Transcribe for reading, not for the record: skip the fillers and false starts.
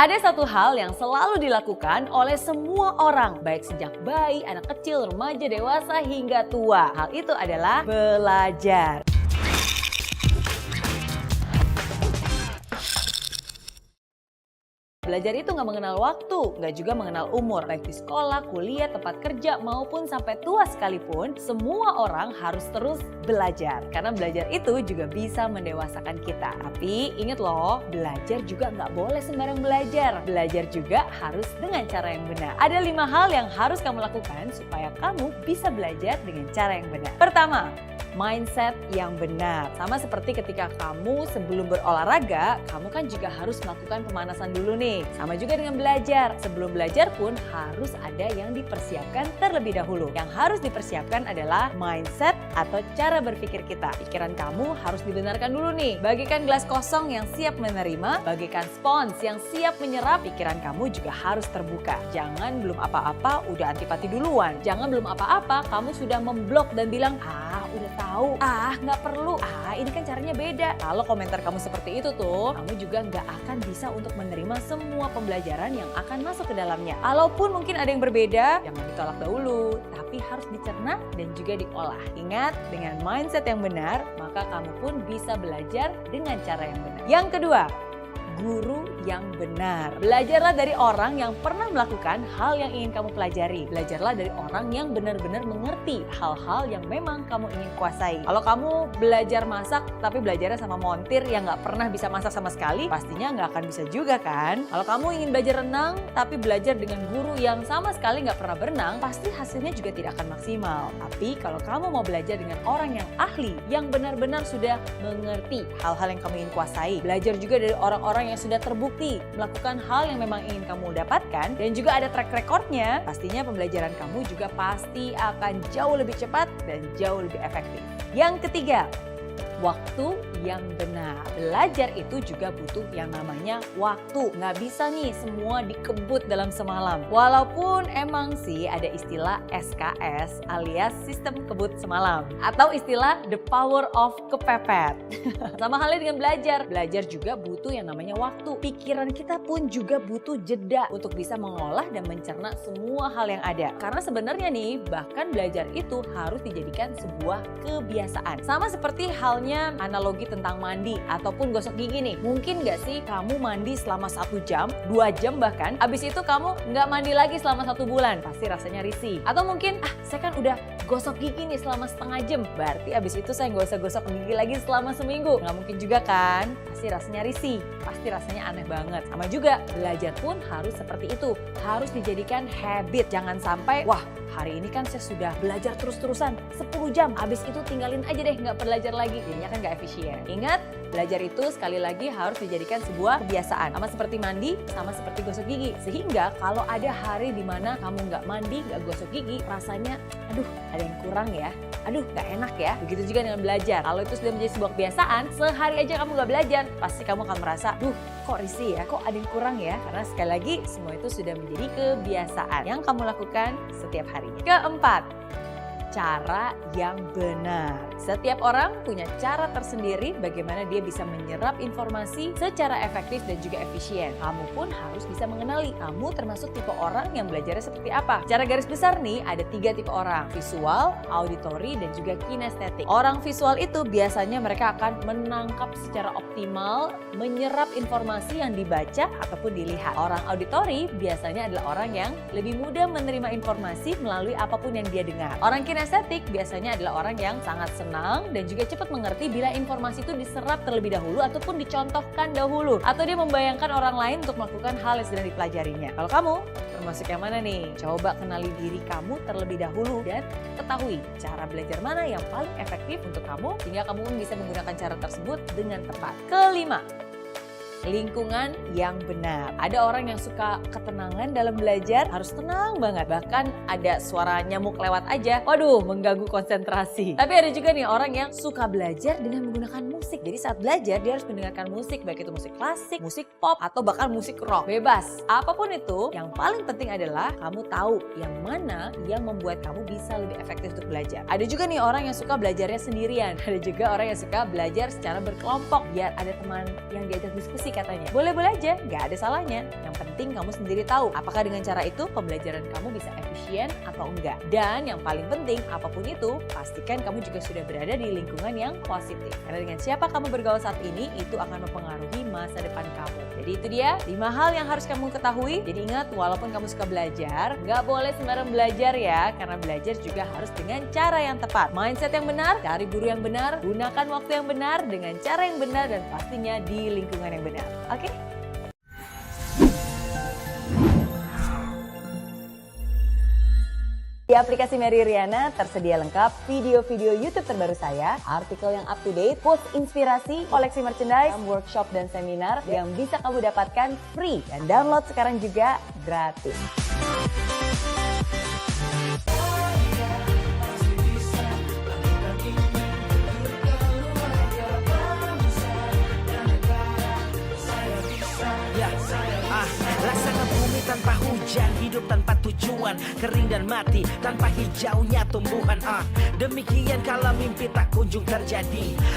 Ada satu hal yang selalu dilakukan oleh semua orang, baik sejak bayi, anak kecil, remaja, dewasa, hingga tua. Hal itu adalah belajar. Belajar itu nggak mengenal waktu, nggak juga mengenal umur. Baik di sekolah, kuliah, tempat kerja, maupun sampai tua sekalipun, semua orang harus terus belajar. Karena belajar itu juga bisa mendewasakan kita. Tapi ingat loh, belajar juga nggak boleh sembarang belajar. Belajar juga harus dengan cara yang benar. Ada 5 hal yang harus kamu lakukan supaya kamu bisa belajar dengan cara yang benar. Pertama, mindset yang benar. Sama seperti ketika kamu sebelum berolahraga, kamu kan juga harus melakukan pemanasan dulu nih. Sama juga dengan belajar. Sebelum belajar pun harus ada yang dipersiapkan terlebih dahulu. Yang harus dipersiapkan adalah mindset atau cara berpikir kita. Pikiran kamu harus dibenarkan dulu nih. Bagikan gelas kosong yang siap menerima, bagikan spons yang siap menyerap. Pikiran kamu juga harus terbuka. Jangan belum apa-apa udah antipati duluan. Jangan belum apa-apa kamu sudah memblok dan bilang, udah tahu, nggak perlu, ini kan caranya beda. Kalau komentar kamu seperti itu tuh, kamu juga nggak akan bisa untuk menerima semua pembelajaran yang akan masuk ke dalamnya. Kalaupun mungkin ada yang berbeda, jangan ditolak dahulu, tapi harus dicerna dan juga diolah. Ingat, dengan mindset yang benar, maka kamu pun bisa belajar dengan cara yang benar. Yang kedua, guru yang benar. Belajarlah dari orang yang pernah melakukan hal yang ingin kamu pelajari. Belajarlah dari orang yang benar-benar mengerti hal-hal yang memang kamu ingin kuasai. Kalau kamu belajar masak tapi belajarnya sama montir yang nggak pernah bisa masak sama sekali, pastinya nggak akan bisa juga kan? Kalau kamu ingin belajar renang tapi belajar dengan guru yang sama sekali nggak pernah berenang, pasti hasilnya juga tidak akan maksimal. Tapi kalau kamu mau belajar dengan orang yang ahli, yang benar-benar sudah mengerti hal-hal yang kamu ingin kuasai, belajar juga dari orang-orang yang sudah terbukti melakukan hal yang memang ingin kamu dapatkan dan juga ada track recordnya, pastinya pembelajaran kamu juga pasti akan jauh lebih cepat dan jauh lebih efektif. Yang ketiga, waktu yang benar. Belajar itu juga butuh yang namanya waktu. Nggak bisa nih semua dikebut dalam semalam. Walaupun emang sih ada istilah SKS alias sistem kebut semalam. Atau istilah the power of kepepet. Sama halnya dengan belajar. Belajar juga butuh yang namanya waktu. Pikiran kita pun juga butuh jeda untuk bisa mengolah dan mencerna semua hal yang ada. Karena sebenarnya nih, bahkan belajar itu harus dijadikan sebuah kebiasaan. Sama seperti halnya analogi tentang mandi ataupun gosok gigi nih. Mungkin nggak sih kamu mandi selama 1 jam, 2 jam bahkan, abis itu kamu nggak mandi lagi selama 1 bulan, pasti rasanya risih. Atau mungkin, saya kan udah gosok gigi nih selama setengah jam, berarti abis itu saya nggak usah gosok gigi lagi selama seminggu. Nggak mungkin juga kan, pasti rasanya risih, pasti rasanya aneh banget. Sama juga, belajar pun harus seperti itu, harus dijadikan habit. Jangan sampai, hari ini kan saya sudah belajar terus-terusan 10 jam, abis itu tinggalin aja deh, nggak belajar lagi. Jadinya kan nggak efisien. Ingat, belajar itu sekali lagi harus dijadikan sebuah kebiasaan. Sama seperti mandi, sama seperti gosok gigi. Sehingga kalau ada hari di mana kamu nggak mandi, nggak gosok gigi, rasanya, ada yang kurang ya. Nggak enak ya. Begitu juga dengan belajar. Kalau itu sudah menjadi sebuah kebiasaan, sehari aja kamu nggak belajar, pasti kamu akan merasa, kok risih ya, kok ada yang kurang ya. Karena sekali lagi, semua itu sudah menjadi kebiasaan yang kamu lakukan setiap harinya. Keempat, cara yang benar. Setiap orang punya cara tersendiri bagaimana dia bisa menyerap informasi secara efektif dan juga efisien. Kamu pun harus bisa mengenali kamu termasuk tipe orang yang belajarnya seperti apa. Secara garis besar nih ada 3 tipe orang, visual, auditory, dan juga kinestetik. Orang visual itu biasanya mereka akan menangkap secara optimal, menyerap informasi yang dibaca ataupun dilihat. Orang auditory biasanya adalah orang yang lebih mudah menerima informasi melalui apapun yang dia dengar. Orang kinestetik biasanya adalah orang yang sangat senang dan juga cepat mengerti bila informasi itu diserap terlebih dahulu ataupun dicontohkan dahulu. Atau dia membayangkan orang lain untuk melakukan hal yang sedang dipelajarinya. Kalau kamu termasuk yang mana nih? Coba kenali diri kamu terlebih dahulu dan ketahui cara belajar mana yang paling efektif untuk kamu sehingga kamu pun bisa menggunakan cara tersebut dengan tepat. Kelima, lingkungan yang benar. Ada orang yang suka ketenangan dalam belajar, harus tenang banget. Bahkan ada suara nyamuk lewat aja, mengganggu konsentrasi. Tapi ada juga nih orang yang suka belajar dengan menggunakan musik. Jadi saat belajar dia harus mendengarkan musik, baik itu musik klasik, musik pop, atau bahkan musik rock. Bebas. Apapun itu, yang paling penting adalah kamu tahu yang mana yang membuat kamu bisa lebih efektif untuk belajar. Ada juga nih orang yang suka belajarnya sendirian. Ada juga orang yang suka belajar secara berkelompok, biar ada teman yang diajak diskusi. sih katanya. Boleh-boleh aja, nggak ada salahnya. Yang penting kamu sendiri tahu apakah dengan cara itu pembelajaran kamu bisa efisien atau enggak. Dan yang paling penting, apapun itu, pastikan kamu juga sudah berada di lingkungan yang positif. Karena dengan siapa kamu bergaul saat ini, itu akan mempengaruhi masa depan kamu. Jadi itu dia 5 hal yang harus kamu ketahui. Jadi ingat, walaupun kamu suka belajar, nggak boleh sembarang belajar ya. Karena belajar juga harus dengan cara yang tepat. Mindset yang benar, cari guru yang benar, gunakan waktu yang benar, dengan cara yang benar, dan pastinya di lingkungan yang benar. Oke? Di aplikasi Mary Riana tersedia lengkap video-video YouTube terbaru saya, artikel yang up to date, post inspirasi, koleksi merchandise, workshop dan seminar yang bisa kamu dapatkan free dan download sekarang juga gratis. Laksana bumi tanpa hujan, hidup tanpa tujuan, kering dan mati tanpa hijaunya tumbuhan. Demikian kalau mimpi tak kunjung terjadi.